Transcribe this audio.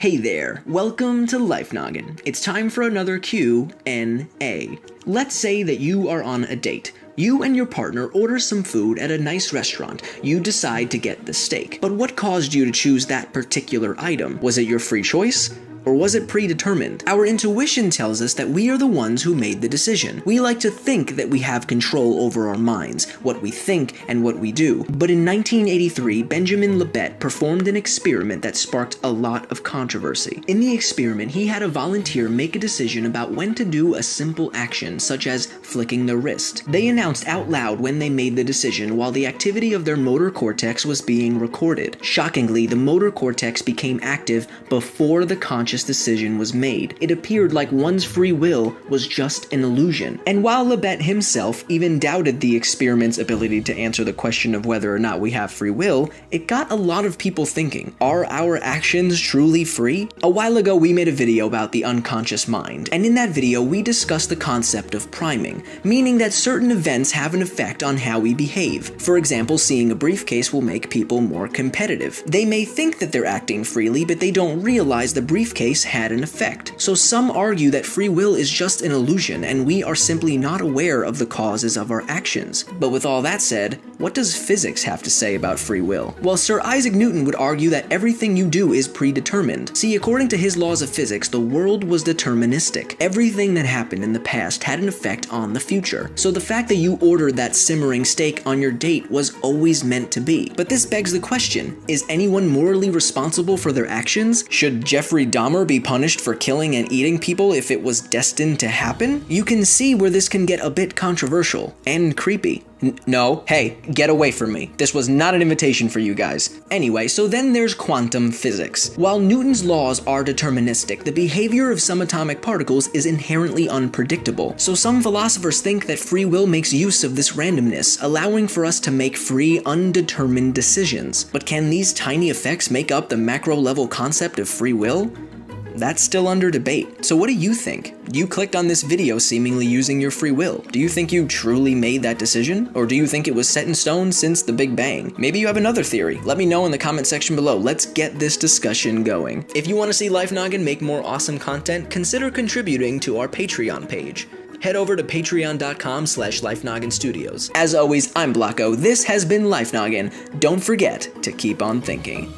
Hey there, welcome to Life Noggin. It's time for another Q&A. Let's say that you are on a date. You and your partner order some food at a nice restaurant. You decide to get the steak. But what caused you to choose that particular item? Was it your free choice? Or was it predetermined? Our intuition tells us that we are the ones who made the decision. We like to think that we have control over our minds, what we think and what we do. But in 1983, Benjamin Libet performed an experiment that sparked a lot of controversy. In the experiment, he had a volunteer make a decision about when to do a simple action, such as flicking the wrist. They announced out loud when they made the decision while the activity of their motor cortex was being recorded. Shockingly, the motor cortex became active before the conscious decision was made. It appeared like one's free will was just an illusion. And while Libet himself even doubted the experiment's ability to answer the question of whether or not we have free will, it got a lot of people thinking, are our actions truly free? A while ago, we made a video about the unconscious mind, and in that video, we discussed the concept of priming, meaning that certain events have an effect on how we behave. For example, seeing a briefcase will make people more competitive. They may think that they're acting freely, but they don't realize the briefcase had an effect. So some argue that free will is just an illusion and we are simply not aware of the causes of our actions. But with all that said, what does physics have to say about free will? Well, Sir Isaac Newton would argue that everything you do is predetermined. See, according to his laws of physics, the world was deterministic. Everything that happened in the past had an effect on the future. So the fact that you ordered that simmering steak on your date was always meant to be. But this begs the question, is anyone morally responsible for their actions? Should Jeffrey Dahmer be punished for killing and eating people if it was destined to happen? You can see where this can get a bit controversial and creepy. No, hey, get away from me. This was not an invitation for you guys. Anyway, so then there's quantum physics. While Newton's laws are deterministic, the behavior of some atomic particles is inherently unpredictable. So some philosophers think that free will makes use of this randomness, allowing for us to make free, undetermined decisions. But can these tiny effects make up the macro-level concept of free will? That's still under debate. So what do you think? You clicked on this video seemingly using your free will. Do you think you truly made that decision? Or do you think it was set in stone since the Big Bang? Maybe you have another theory. Let me know in the comment section below. Let's get this discussion going. If you want to see Life Noggin make more awesome content, consider contributing to our Patreon page. Head over to patreon.com/LifeNogginStudios. As always, I'm Blocko. This has been Life Noggin. Don't forget to keep on thinking.